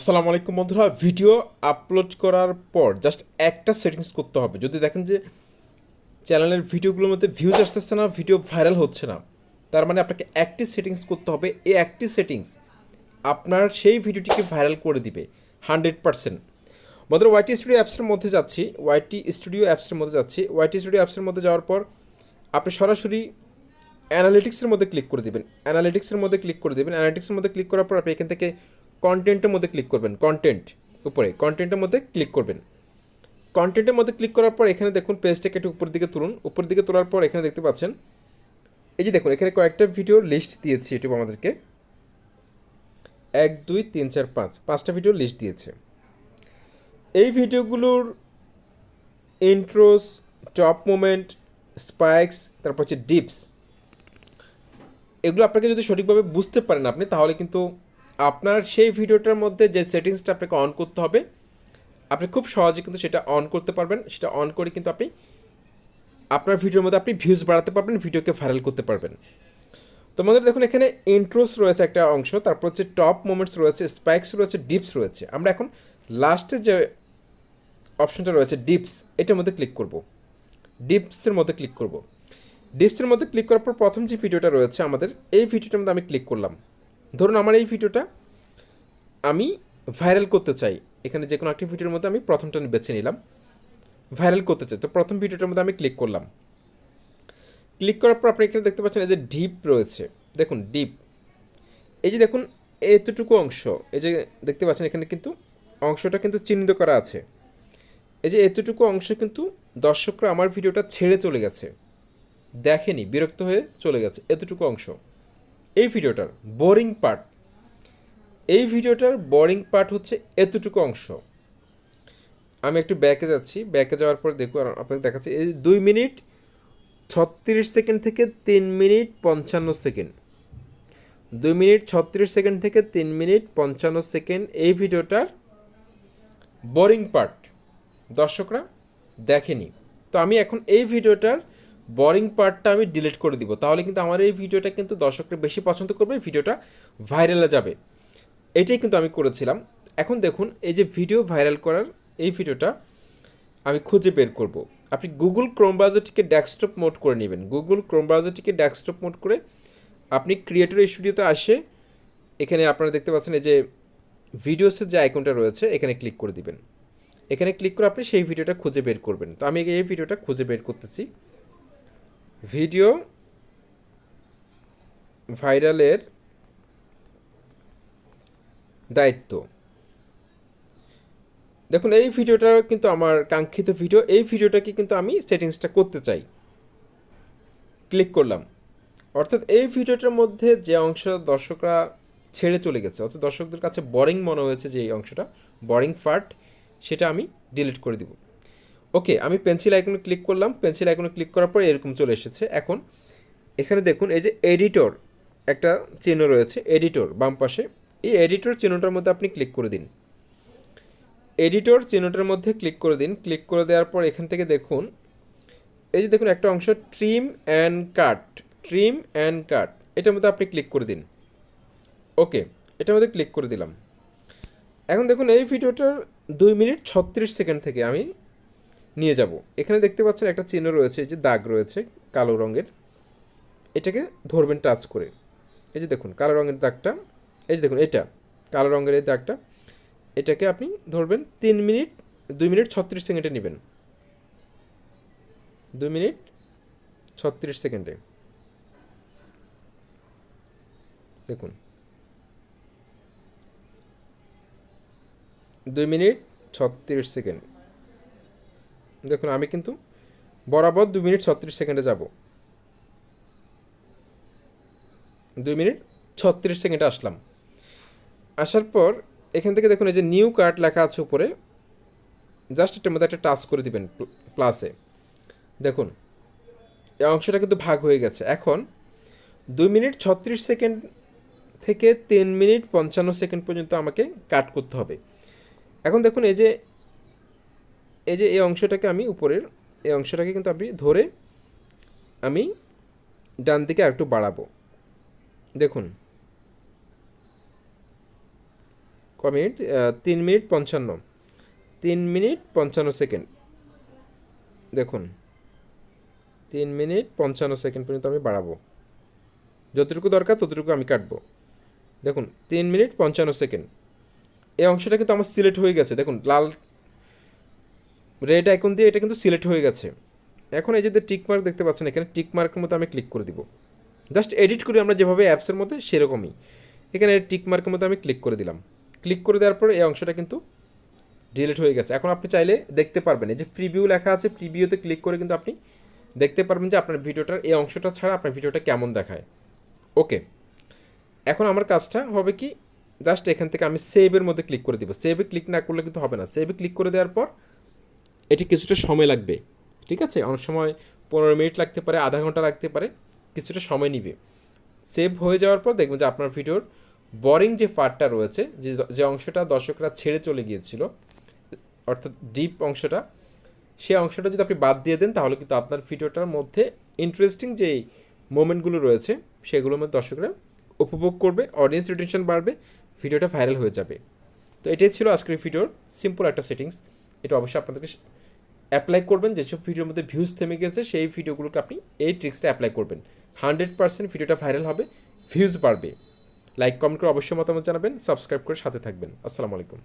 আসসালামু আলাইকুম বন্ধুরা, ভিডিও আপলোড করার পর জাস্ট একটা সেটিংস করতে হবে। যদি দেখেন যে চ্যানেলের ভিডিওগুলোর মধ্যে ভিউজ আসতেছে না, ভিডিও ভাইরাল হচ্ছে না, তার মানে আপনাকে একটি সেটিংস করতে হবে। এই একটি সেটিংস আপনার সেই ভিডিওটিকে ভাইরাল করে দিবে 100%। বন্ধুরা, ওয়াইটি স্টুডিও অ্যাপসের মধ্যে যাচ্ছি। ওয়াইটি স্টুডিও অ্যাপসের মধ্যে যাওয়ার পর আপনি সরাসরি অ্যানালিটিক্সের মধ্যে ক্লিক করে দেবেন। অ্যানালিটিক্সের মধ্যে ক্লিক করার পর আপনি এখান থেকে কন্টেন্টের মধ্যে ক্লিক করবেন। কন্টেন্টের মধ্যে ক্লিক করবেন। কন্টেন্টের মধ্যে ক্লিক করার পর এখানে দেখুন পেজটাকে একটু উপর দিকে তুলুন। উপর দিকে তোলার পর এখানে দেখতে পাচ্ছেন, এই যে দেখুন এখানে কয়েকটা ভিডিও লিস্ট দিয়েছে ইউটিউব আমাদেরকে। 1 2 3 4 5 ভিডিও লিস্ট দিয়েছে। এই ভিডিওগুলোর ইন্ট্রোস, টপ মোমেন্ট, স্পাইকস, তারপর হচ্ছে ডিপস, এগুলো আপনাকে যদি সঠিকভাবে বুঝতে পারেন আপনি, তাহলে কিন্তু আপনার সেই ভিডিওটার মধ্যে যে সেটিংসটা আপনাকে অন করতে হবে, আপনি খুব সহজে কিন্তু সেটা অন করতে পারবেন। সেটা অন করে কিন্তু আপনি আপনার ভিডিওর মধ্যে আপনি ভিউজ বাড়াতে পারবেন, ভিডিওকে ভাইরাল করতে পারবেন। তো আমাদের দেখুন এখানে ইন্ট্রোস রয়েছে একটা অংশ, তারপর হচ্ছে টপ মোমেন্টস রয়েছে, স্পাইকস রয়েছে, ডিপস রয়েছে। আমরা এখন লাস্টে যে অপশনটা রয়েছে ডিপস, এটার মধ্যে ক্লিক করব। ডিপসের মধ্যে ক্লিক করব। ডিপসের মধ্যে ক্লিক করার পর প্রথম যে ভিডিওটা রয়েছে আমাদের, এই ভিডিওটার মধ্যে আমি ক্লিক করলাম। ধরুন আমার এই ভিডিওটা আমি ভাইরাল করতে চাই। এখানে যে কোনো একটি ভিডিওর মধ্যে আমি প্রথমটা বেছে নিলাম, ভাইরাল করতে চাই। তো প্রথম ভিডিওটার মধ্যে আমি ক্লিক করলাম। ক্লিক করার পর আপনি এখানে দেখতে পাচ্ছেন এই যে ডিপ রয়েছে। দেখুন ডিপ, এই যে দেখুন এতটুকু অংশ, এই যে দেখতে পাচ্ছেন এখানে কিন্তু অংশটা কিন্তু চিহ্নিত করা আছে। এই যে এতটুকু অংশ কিন্তু দর্শকরা আমার ভিডিওটা ছেড়ে চলে গেছে, দেখেনি, বিরক্ত হয়ে চলে গেছে। এতটুকু অংশ এই ভিডিওটার বোরিং পার্ট। এই ভিডিওটার বোরিং পার্ট হচ্ছে এতটুকু অংশ। আমি একটু ব্যাকে যাচ্ছি। ব্যাকে যাওয়ার পর দেখুন আপনাকে দেখাচ্ছি, এই 2 মিনিট 36 সেকেন্ড থেকে 3 মিনিট 55 সেকেন্ড, 2 মিনিট 36 সেকেন্ড থেকে 3 মিনিট 55 সেকেন্ড এই ভিডিওটার বোরিং পার্ট দর্শকরা দেখেনি। তো আমি এখন এই ভিডিওটার বোরিং পার্টটা আমি ডিলিট করে দিব, তাহলে কিন্তু আমার এই ভিডিওটা কিন্তু দর্শকরা বেশি পছন্দ করবে, ভিডিওটা ভাইরালে যাবে। এটাই কিন্তু আমি করেছিলাম। এখন দেখুন এই যে ভিডিও ভাইরাল করার এই ভিডিওটা আমি খুঁজে বের করব। আপনি গুগল ক্রোম ব্রাউজারটিকে ডেস্কটপ মোড করে নেবেন। করে আপনি ক্রিয়েটর স্টুডিওতে আসে এখানে আপনারা দেখতে পাচ্ছেন এই যে ভিডিওসের যে আইকনটা রয়েছে, এখানে ক্লিক করে দিবেন। এখানে ক্লিক করে আপনি সেই ভিডিওটা খুঁজে বের করবেন। তো আমি এই ভিডিওটা খুঁজে বের করতেছি। ভিডিও ভাইরালের দায়িত্ব। দেখুন এই ভিডিওটা কিন্তু আমার কাঙ্ক্ষিত ভিডিও। এই ভিডিওটাকে কিন্তু আমি সেটিংসটা করতে চাই। ক্লিক করলাম। অর্থাৎ এই ভিডিওটার মধ্যে যে অংশ দর্শকরা ছেড়ে চলে গেছে, অর্থাৎ দর্শকদের কাছে বোরিং মনে হয়েছে, যে এই অংশটা বোরিং পার্ট, সেটা আমি ডিলিট করে দিব। ওকে, আমি পেন্সিল আইকনে ক্লিক করলাম। পেন্সিল আইকনে ক্লিক করার পর এরকম চলে এসেছে। এখন এখানে দেখুন এই যে এডিটর একটা চিহ্ন রয়েছে, এডিটর বাম পাশে। এই এডিটর চিহ্নটার মধ্যে আপনি ক্লিক করে দিন। এডিটর চিহ্নটার মধ্যে ক্লিক করে দিন। ক্লিক করে দেওয়ার পর এখান থেকে দেখুন এই যে দেখুন একটা অংশ ট্রিম অ্যান্ড কাট, এটার মধ্যে আপনি ক্লিক করে দিন। ওকে, এটার মধ্যে ক্লিক করে দিলাম। এখন দেখুন এই ভিডিওটার 2 মিনিট 36 সেকেন্ড থেকে আমি নিয়ে যাব। এখানে দেখতে পাচ্ছেন একটা চিহ্ন রয়েছে, এই যে দাগ রয়েছে কালো রঙের, এটাকে ধরবেন টাচ করে। এই যে দেখুন কালো রঙের দাগটা, এই যে দেখুন এটা কালো রঙের এই দাগটা, এটাকে আপনি ধরবেন 2 মিনিট 36 সেকেন্ডে নেবেন। 2 মিনিট 36 সেকেন্ডে দেখুন, 2 মিনিট 36 সেকেন্ড। দেখুন আমি কিন্তু বরাবর 2 মিনিট 36 সেকেন্ডে যাব। 2 মিনিট 36 সেকেন্ডে আসলাম। আসার পর এখান থেকে দেখুন এই যে নিউ কার্ট লেখা আছে উপরে, জাস্ট এটার মধ্যে একটা টাচ করে দিবেন প্লাসে। দেখুন এই অংশটা কিন্তু ভাগ হয়ে গেছে। এখন 2 মিনিট 36 সেকেন্ড থেকে 3 মিনিট 55 সেকেন্ড পর্যন্ত আমাকে কাট করতে হবে। এখন দেখুন এই অংশটাকে আমি উপরের এই অংশটাকে কিন্তু আপনি ধরে আমি ডান দিকে আরেকটু বাড়াবো। দেখুন ক মিনিট 3 মিনিট 55, 3 মিনিট 55 সেকেন্ড। দেখুন 3 মিনিট 55 সেকেন্ড পর্যন্ত আমি বাড়াবো, যতটুকু দরকার ততটুকু আমি কাটবো। দেখুন 3 মিনিট 55 সেকেন্ড, এই অংশটা কিন্তু আমার সিলেক্ট হয়ে গেছে। দেখুন লাল রেড আইকন দিয়ে এটা কিন্তু সিলেক্ট হয়ে গেছে। এখন এই যে টিক মার্ক দেখতে পাচ্ছেন, এখানে টিক মার্কের মধ্যে আমি ক্লিক করে দিব। জাস্ট এডিট করি আমরা যেভাবে অ্যাপসের মধ্যে সেরকমই, এখানে টিক মার্কের মধ্যে আমি ক্লিক করে দিলাম। ক্লিক করে দেওয়ার পরে এই অংশটা কিন্তু ডিলিট হয়ে গেছে। এখন আপনি চাইলে দেখতে পারবেন, এই যে প্রিভিউ লেখা আছে, প্রিভিউতে ক্লিক করে কিন্তু আপনি দেখতে পারবেন যে আপনার ভিডিওটার এই অংশটা ছাড়া আপনার ভিডিওটা কেমন দেখায়। ওকে, এখন আমার কাজটা হবে কি, জাস্ট এখান থেকে আমি সেভের মধ্যে ক্লিক করে দিব। সেভে ক্লিক না করলে কিন্তু হবে না। সেভে ক্লিক করে দেওয়ার পর এটি কিছুটা সময় লাগবে, ঠিক আছে? অনেক সময় 15 মিনিট লাগতে পারে, আধা ঘন্টা লাগতে পারে, কিছুটা সময় নিবে। সেভ হয়ে যাওয়ার পর দেখবেন যে আপনার ভিডিওর বোরিং যে পার্টটা রয়েছে, যে অংশটা দর্শকরা ছেড়ে চলে গিয়েছিল, অর্থাৎ ডিপ অংশটা, সেই অংশটা যদি আপনি বাদ দিয়ে দেন তাহলে কিন্তু আপনার ভিডিওটার মধ্যে ইন্টারেস্টিং যেই মোমেন্টগুলো রয়েছে সেগুলোর মধ্যে দর্শকরা উপভোগ করবে, অডিয়েন্স রিটেনশন বাড়বে, ভিডিওটা ভাইরাল হয়ে যাবে। তো এটাই ছিল আজকের ভিডিওর সিম্পল একটা সেটিংস। এটা অবশ্যই আপনাদেরকে অ্যাপ্লাই করবেন। যেসব ভিডিওর মধ্যে ভিউজ থেমে গেছে সেই ভিডিওগুলোকে আপনি এই ট্রিক্সটা অ্যাপ্লাই করবেন, 100% ভিডিওটা ভাইরাল হবে, ভিউজ বাড়বে। লাইক কমেন্ট করে অবশ্যই মতামত জানাবেন, সাবস্ক্রাইব করে সাথে থাকবেন। আসসালামু আলাইকুম।